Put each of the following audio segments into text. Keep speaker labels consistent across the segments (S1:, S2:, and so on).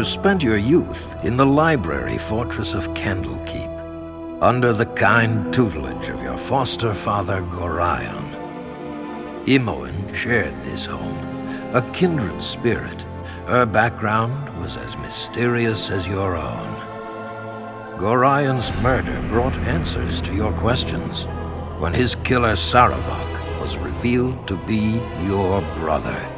S1: you spent your youth in the library fortress of Candlekeep, under the kind tutelage of your foster father Gorion. Imoen shared this home, a kindred spirit. Her background was as mysterious as your own. Gorion's murder brought answers to your questions when his killer Saravak was revealed to be your brother.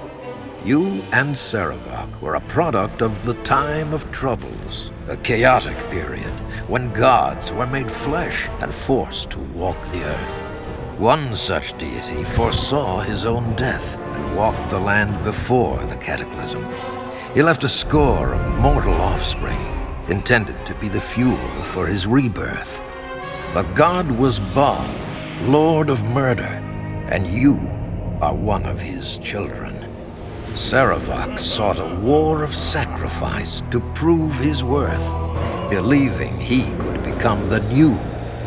S1: You and Saravak were a product of the time of troubles, a chaotic period when gods were made flesh and forced to walk the earth. One such deity foresaw his own death and walked the land before the cataclysm. He left a score of mortal offspring, intended to be the fuel for his rebirth. The god was Baal, Lord of Murder, and you are one of his children. Saravak sought a war of sacrifice to prove his worth, believing he could become the new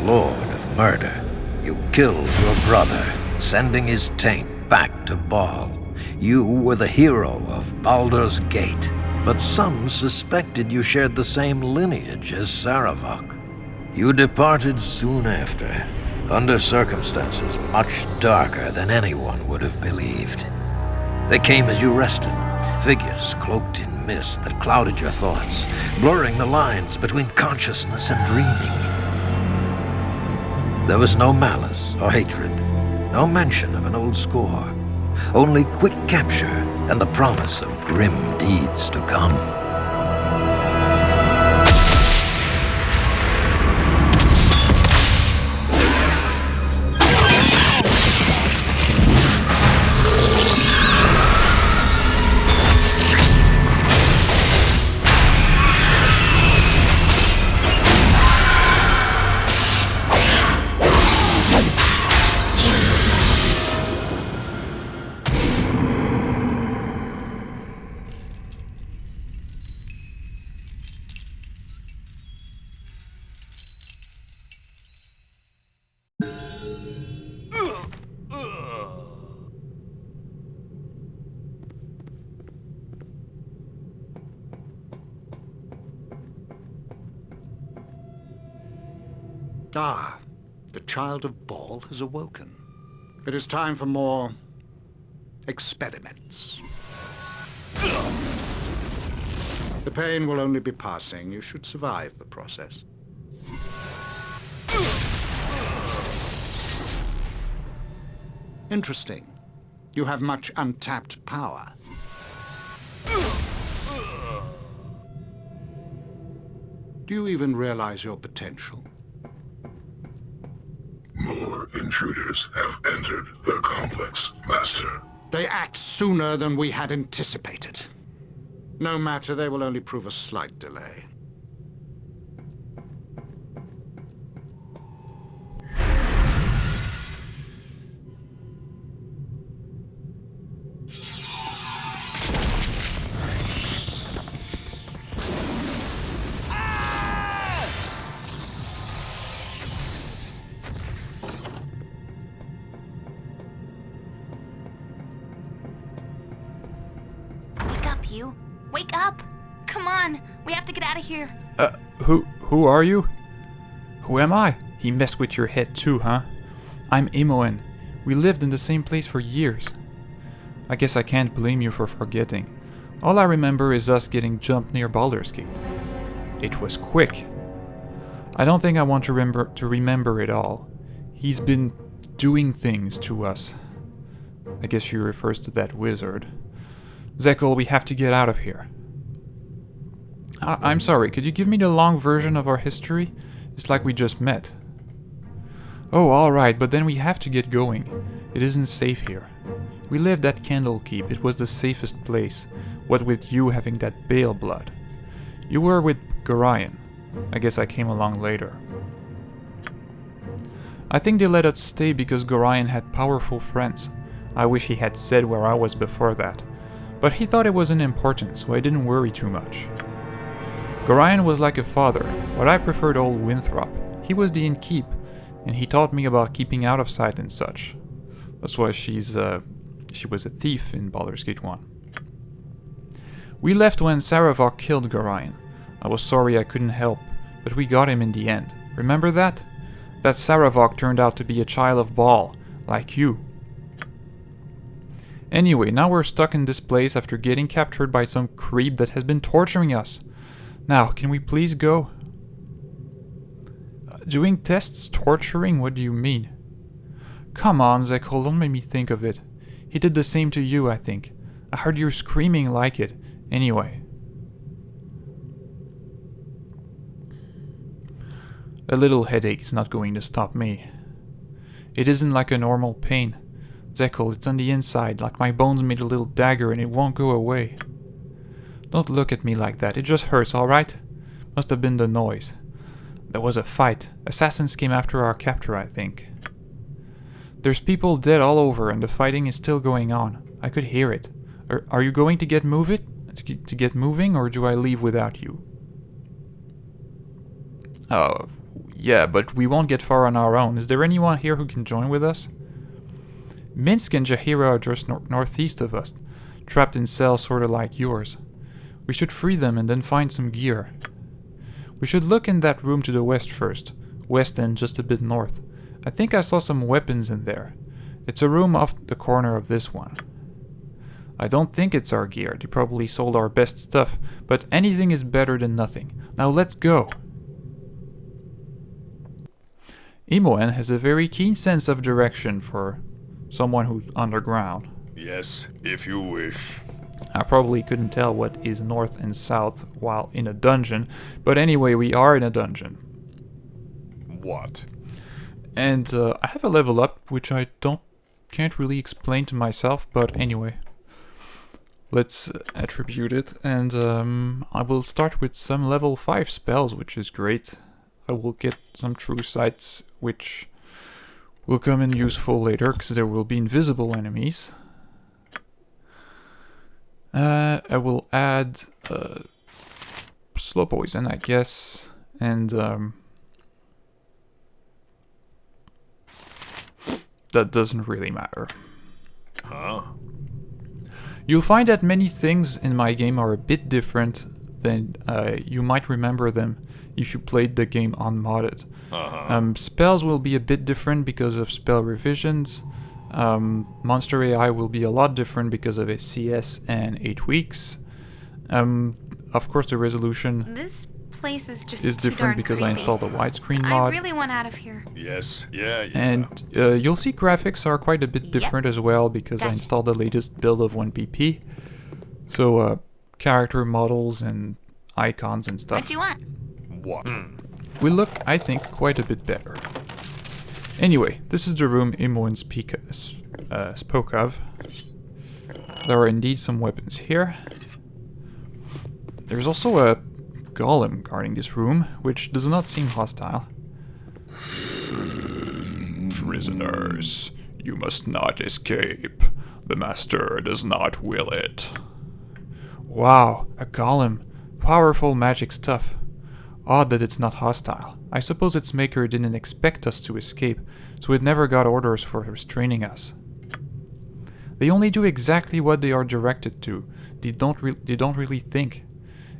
S1: Lord of Murder. You killed your brother, sending his taint back to Baal. You were the hero of Baldur's Gate, but some suspected you shared the same lineage as Saravak. You departed soon after, under circumstances much darker than anyone would have believed. They came as you rested, figures cloaked in mist that clouded your thoughts, blurring the lines between consciousness and dreaming. There was no malice or hatred, no mention of an old score, only quick capture and the promise of grim deeds to come.
S2: Ah, the child of Baal has awoken. It is time for more experiments. The pain will only be passing. You should survive the process. Interesting. You have much untapped power. Do you even realize your potential?
S3: More intruders have entered the complex, Master.
S2: They act sooner than we had anticipated. No matter, they will only prove a slight delay.
S4: You. Wake up! Come on! We have to get out of here!
S5: Who are you? Who am I? He messed with your head too, huh? I'm Imoen. We lived in the same place for years. I guess I can't blame you for forgetting. All I remember is us getting jumped near Baldur's Gate. It was quick. I don't think I want to remember it all. He's been doing things to us. I guess she refers to that wizard. Zekel, we have to get out of here. I'm sorry, could you give me the long version of our history? It's like we just met. Oh, alright, but then we have to get going. It isn't safe here. We lived at Candlekeep, it was the safest place, what with you having that Baal blood. You were with Gorion. I guess I came along later. I think they let us stay because Gorion had powerful friends. I wish he had said where I was before that. But he thought it wasn't important, so I didn't worry too much. Gorion was like a father, but I preferred old Winthrop. He was the innkeep, and he taught me about keeping out of sight and such. That's why she was a thief in Baldur's Gate 1. We left when Saravok killed Gorion. I was sorry I couldn't help, but we got him in the end. Remember that? That Saravok turned out to be a child of Baal, like you. Anyway, now we're stuck in this place after getting captured by some creep that has been torturing us. Now, can we please go? Doing tests torturing? What do you mean? Come on, Zekel, don't make me think of it. He did the same to you, I think. I heard you screaming like it. Anyway. A little headache is not going to stop me. It isn't like a normal pain. Zekel, it's on the inside, like my bones made a little dagger and it won't go away. Don't look at me like that, it just hurts, alright? Must have been the noise. There was a fight. Assassins came after our captor, I think. There's people dead all over and the fighting is still going on. I could hear it. Are you going to get moving, or do I leave without you? Oh, yeah, but we won't get far on our own. Is there anyone here who can join with us? Minsk and Jahira are just northeast of us, trapped in cells sorta like yours. We should free them and then find some gear. We should look in that room to the west first. West and just a bit north. I think I saw some weapons in there. It's a room off the corner of this one. I don't think it's our gear. They probably sold our best stuff, but anything is better than nothing. Now let's go. Imoen has a very keen sense of direction for someone who's underground.
S3: Yes, if you wish.
S5: I probably couldn't tell what is north and south while in a dungeon, but anyway, we are in a dungeon.
S3: What?
S5: And I have a level up, which I can't really explain to myself, but anyway. Let's attribute it, and I will start with some level 5 spells, which is great. I will get some true sights, which will come in useful later, because there will be invisible enemies. I will add slow poison, I guess, and that doesn't really matter.
S3: Huh?
S5: You'll find that many things in my game are a bit different than you might remember them if you played the game unmodded. Spells will be a bit different because of spell revisions. Monster AI will be a lot different because of a CS and 8 weeks. Of course, the resolution
S4: This place is just
S5: is
S4: too
S5: different
S4: darn
S5: because I
S4: creepy.
S5: installed a widescreen
S4: I
S5: mod.
S4: really want out of here.
S3: Yes, yeah.
S5: And you'll see graphics are quite a bit
S4: Yep.
S5: different as well because I
S4: Gotcha.
S5: installed the latest build of 1PP. So character models and icons and
S4: What
S5: stuff
S4: do you want?
S3: What?
S5: will look, I think, quite a bit better. Anyway, this is the room Imoen spoke of. There are indeed some weapons here. There's also a golem guarding this room, which does not seem hostile.
S6: Prisoners, you must not escape. The Master does not will it.
S5: Wow, a golem. Powerful magic stuff. Odd that it's not hostile. I suppose its maker didn't expect us to escape, so it never got orders for restraining us. They only do exactly what they are directed to. They don't really think.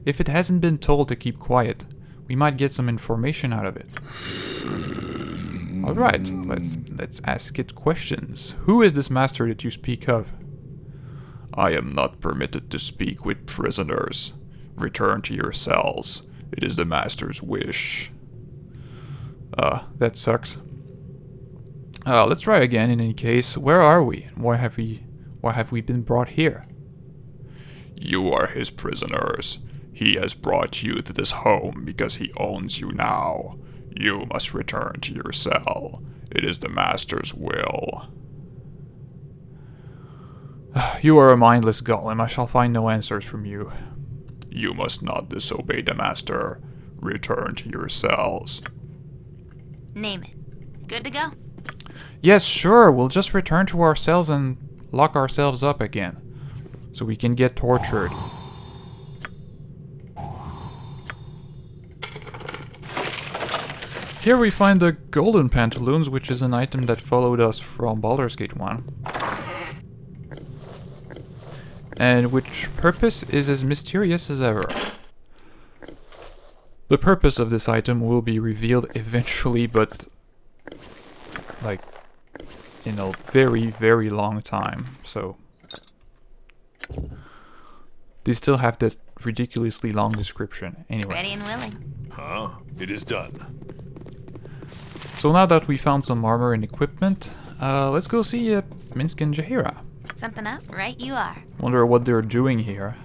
S5: If it hasn't been told to keep quiet, we might get some information out of it. Alright, let's ask it questions. Who is this master that you speak of?
S6: I am not permitted to speak with prisoners. Return to your cells. It is the Master's wish.
S5: That sucks. Let's try again in any case. Where are we? And why have we been brought here?
S6: You are his prisoners. He has brought you to this home because he owns you now. You must return to your cell. It is the Master's will.
S5: You are a mindless golem. I shall find no answers from you.
S6: You must not disobey the Master. Return to your cells.
S4: Name it. Good to go?
S5: Yes, sure. We'll just return to our cells and lock ourselves up again, so we can get tortured. Here we find the golden pantaloons, which is an item that followed us from Baldur's Gate 1. and which purpose is as mysterious as ever. The purpose of this item will be revealed eventually, but like in a very, very long time, so they still have that ridiculously long description. Anyway.
S4: Ready and willing.
S7: It is done.
S5: So now that we found some armor and equipment, let's go see Minsc and Jaheira.
S4: Something up? Right you are.
S5: Wonder what they're doing here.